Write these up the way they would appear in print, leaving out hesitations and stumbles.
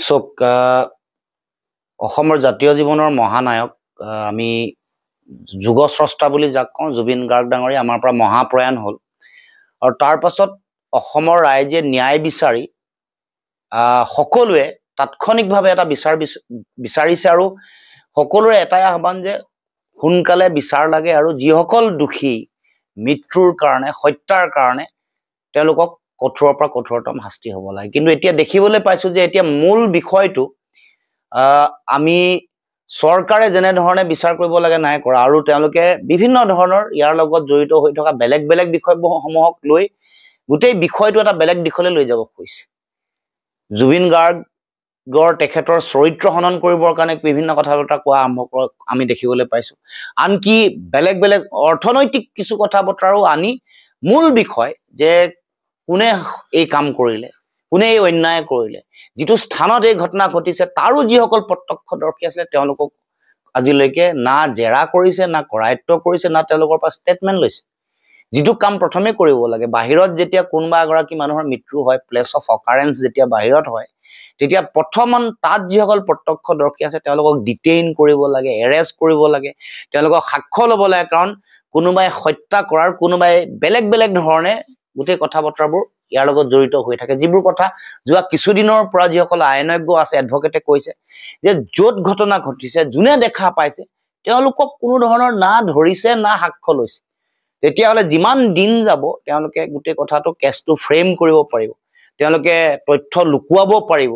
চক অসমৰ জাতীয় জীৱনৰ মহানায়ক আমি যুগস্ৰষ্টা বুলি যাক কওঁ জুবিন গাৰ্গ ডাঙৰীয়া আমাৰ পৰা মহাপ্ৰয়াণ হ'ল আৰু তাৰ পাছত অসমৰ ৰাইজে ন্যায় বিচাৰি সকলোৱে তাৎক্ষণিকভাৱে এটা বিচাৰিছে আৰু সকলোৰে এটাই আহ্বান যে সোনকালে বিচাৰ লাগে আৰু যিসকল দোষী মৃত্যুৰ কাৰণে হত্যাৰ কাৰণে তেওঁলোকক কঠোৰৰ পৰা কঠোৰতম শাস্তি হ'ব লাগে। কিন্তু এতিয়া দেখিবলৈ পাইছো যে এতিয়া মূল বিষয়টো আমি চৰকাৰে যেনে ধৰণে বিচাৰ কৰিব লাগে নাই কৰা আৰু তেওঁলোকে বিভিন্ন ধৰণৰ ইয়াৰ লগত জড়িত হৈ থকা বেলেগ বেলেগ বিষয়সমূহক লৈ গোটেই বিষয়টো এটা বেলেগ দিশলৈ লৈ যাব খুজিছে। জুবিন গাৰ্গৰ তেখেতৰ চৰিত্ৰ হনন কৰিবৰ কাৰণে বিভিন্ন কথা বতৰা কোৱা আৰম্ভ কৰা আমি দেখিবলৈ পাইছো। আনকি বেলেগ বেলেগ অৰ্থনৈতিক কিছু কথা বতৰাও আনি মূল বিষয় যে কোনে এই কাম কৰিলে, কোনে এই অন্যায় কৰিলে, যিটো স্থানত এই ঘটনা ঘটিছে তাৰো যিসকল প্ৰত্যক্ষদৰ্শী আছিলে তেওঁলোকক আজিলৈকে না জেৰা কৰিছে, না কৰায়ত্ব কৰিছে, না তেওঁলোকৰ পৰা ষ্টেটমেণ্ট লৈছে। যিটো কাম প্ৰথমে কৰিব লাগে, বাহিৰত যেতিয়া কোনোবা এগৰাকী মানুহৰ মৃত্যু হয়, প্লেচ অফ অকাৰেঞ্চ যেতিয়া বাহিৰত হয়, তেতিয়া প্ৰথম তাত যিসকল প্ৰত্যক্ষদৰ্শী আছে তেওঁলোকক ডিটেইন কৰিব লাগে, এৰেষ্ট কৰিব লাগে, তেওঁলোকক সাক্ষ্য ল'ব লাগে। কাৰণ কোনোবাই হত্যা কৰাৰ কোনোবাই বেলেগ বেলেগ ধৰণে গোটেই কথা বতৰাবোৰ ইয়াৰ লগত জড়িত হৈ থাকে, যিবোৰ কথা যোৱা কিছুদিনৰ পৰা যিসকল আইনজ্ঞ আছে এডভকেটে কৈছে যে য'ত ঘটনা ঘটিছে যোনে দেখা পাইছে তেওঁলোকক কোনো ধৰণৰ না ধৰিছে না সাক্ষ্য লৈছে। তেতিয়াহ'লে যিমান দিন যাব তেওঁলোকে গোটেই কথাটো কেছটো ফ্ৰেম কৰিব পাৰিব, তেওঁলোকে তথ্য লুকুৱাব পাৰিব,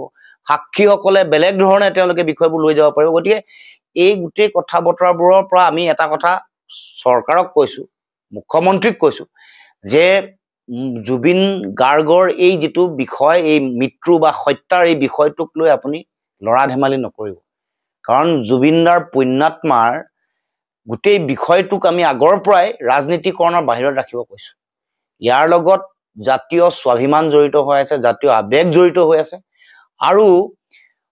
সাক্ষীসকলে বেলেগ ধৰণে তেওঁলোকে বিষয়বোৰ লৈ যাব পাৰিব। গতিকে এই গোটেই কথা বতৰাবোৰৰ পৰা আমি এটা কথা চৰকাৰক কৈছো, মুখ্যমন্ত্ৰীক কৈছো যে জুবিন গাৰ্গৰ এই যিটো বিষয়, এই মৃত্যু বা হত্যাৰ এই বিষয়টোক লৈ আপুনি লৰা ধেমালি নকৰিব। কাৰণ জুবিনদাৰ পুণ্যাত্মাৰ গোটেই বিষয়টোক আমি আগৰ পৰাই ৰাজনীতিকৰণৰ বাহিৰত ৰাখিব কৈছো। ইয়াৰ লগত জাতীয় স্বাভিমান জড়িত হৈ আছে, জাতীয় আৱেগ জড়িত হৈ আছে আৰু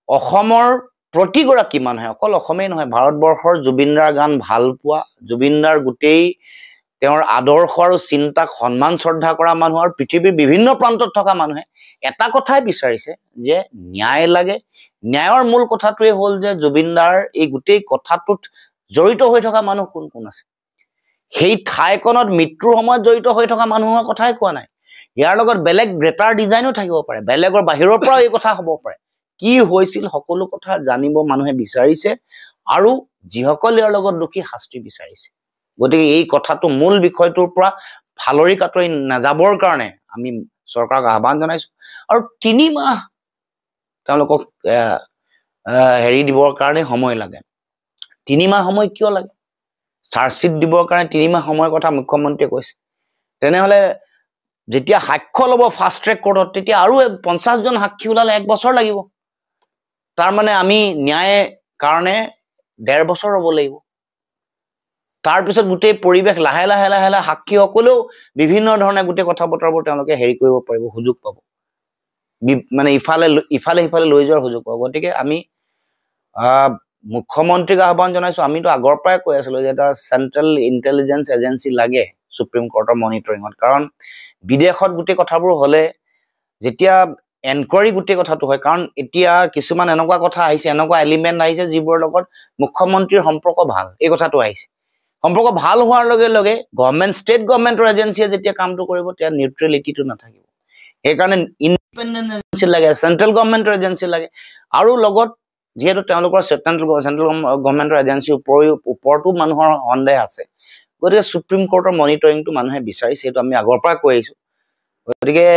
অসমৰ প্ৰতিগৰাকী মানুহে, অকল অসমেই নহয় ভাৰতবৰ্ষৰ জুবিনদাৰ গান ভাল পোৱা, জুবিনদাৰ গোটেই তেওঁৰ আদৰ্শ আৰু চিন্তাক সন্মান শ্ৰদ্ধা কৰা মানুহ আৰু পৃথিৱীৰ বিভিন্ন প্ৰান্তত থকা মানুহে এটা কথাই বিচাৰিছে যে ন্যায় লাগে। ন্যায়ৰ মূল কথাটোৱে হ'ল যে জুবিনদাৰ এই গোটেই কথাটোত জড়িত হৈ থকা মানুহ কোন কোন আছে, সেই ঠাইখনত মৃত্যুৰ সময়ত জড়িত হৈ থকা মানুহৰ কথাই কোৱা নাই। ইয়াৰ লগত বেলেগ গ্ৰেটাৰ ডিজাইনো থাকিব পাৰে, বেলেগৰ বাহিৰৰ পৰাও এই কথা হ'ব পাৰে। কি হৈছিল সকলো কথা জানিব মানুহে বিচাৰিছে আৰু যিসকল ইয়াৰ লগত দোষী শাস্তি বিচাৰিছে। গতিকে এই কথাটো মূল বিষয়টোৰ পৰা ফালৰি কাটৰি নাযাবৰ কাৰণে আমি চৰকাৰক আহ্বান জনাইছো আৰু 3 মাহ তেওঁলোকক হেৰি দিবৰ কাৰণে সময় লাগে। 3 মাহ সময় কিয় লাগে? চাৰ্জশ্বিট দিবৰ কাৰণে 3 মাহ সময়ৰ কথা মুখ্যমন্ত্ৰীয়ে কৈছে। তেনেহ'লে যেতিয়া সাক্ষ্য ল'ব ফাষ্ট ট্ৰেক কোৰ্টত তেতিয়া আৰু 50 জন সাক্ষী ওলালে 1 বছৰ লাগিব। তাৰমানে আমি ন্যায় কাৰণে 1.5 বছৰ ৰ'ব লাগিব। তাৰপিছত গোটেই পৰিৱেশ লাহে লাহে লাহে লাহে সাক্ষীসকলেও বিভিন্ন ধৰণে গোটেই কথা বতৰাবোৰ তেওঁলোকে হেৰি কৰিব পাৰিব, সুযোগ পাব, মানে ইফালে সিফালে লৈ যোৱাৰ সুযোগ পাব। গতিকে আমি মুখ্যমন্ত্ৰীক আহ্বান জনাইছো। আমিতো আগৰ পৰাই কৈ আছিলো যে এটা চেন্ট্ৰেল ইণ্টেলিজেঞ্চ এজেঞ্চি লাগে সুপ্ৰিম কোৰ্টৰ মনিটৰিঙত। কাৰণ বিদেশত গোটেই কথাবোৰ হ'লে যেতিয়া এনকুৱাৰী গোটেই কথাটো হয়, কাৰণ এতিয়া কিছুমান এনেকুৱা কথা আহিছে, এনেকুৱা এলিমেণ্ট আহিছে যিবোৰৰ লগত মুখ্যমন্ত্ৰীৰ সম্পৰ্ক ভাল, এই কথাটো আহিছে। সম্পৰ্ক ভাল হোৱাৰ লগে লগে গভৰ্ণমেণ্ট ষ্টেট গভৰ্ণমেণ্টৰ এজেঞ্চিয়ে যেতিয়া কামটো কৰিব তেতিয়া নিউট্ৰেলিটিটো নাথাকিব। সেইকাৰণে ইণ্ডিপেণ্ডেণ্ট এজেঞ্চি লাগে, চেন্ট্ৰেল গভৰ্ণমেণ্টৰ এজেঞ্চি লাগে আৰু লগত যিহেতু তেওঁলোকৰ চেন্ট্ৰেল গভৰ্ণমেণ্টৰ এজেঞ্চিৰ ওপৰতো মানুহৰ সন্দেহ আছে। গতিকে সুপ্ৰিম কোৰ্টৰ মনিটৰিংটো মানুহে বিচাৰিছে, সেইটো আমি আগৰ পৰা কৈ আহিছো। গতিকে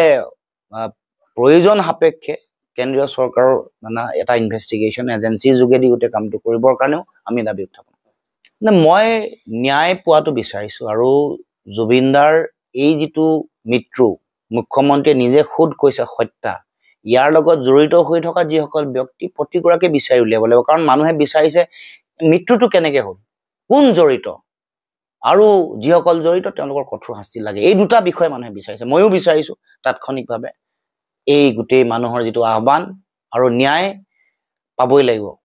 প্ৰয়োজন সাপেক্ষে কেন্দ্ৰীয় চৰকাৰৰ মানে এটা ইনভেষ্টিগেশ্যন এজেঞ্চিৰ যোগেদি গোটেই কামটো কৰিবৰ কাৰণেও আমি দাবী উত্থাপন কৰোঁ। মই ন্যায় পোৱাটো বিচাৰিছো আৰু জুবিনদাৰ এই যিটো মৃত্যু মুখ্যমন্ত্ৰীয়ে নিজে খুদ কৈছে হত্যা, ইয়াৰ লগত জড়িত হৈ থকা যিসকল ব্যক্তি প্ৰতিগৰাকী বিচাৰি উলিয়াব লাগিব। কাৰণ মানুহে বিচাৰিছে মৃত্যুটো কেনেকে হ'ল, কোন জড়িত, আৰু যিসকল জড়িত তেওঁলোকৰ কঠোৰ শাস্তি লাগে। এই দুটা বিষয় মানুহে বিচাৰিছে, ময়ো বিচাৰিছো তাৎক্ষণিকভাৱে এই গোটেই মানুহৰ যিটো আহ্বান আৰু ন্যায় পাবই লাগিব।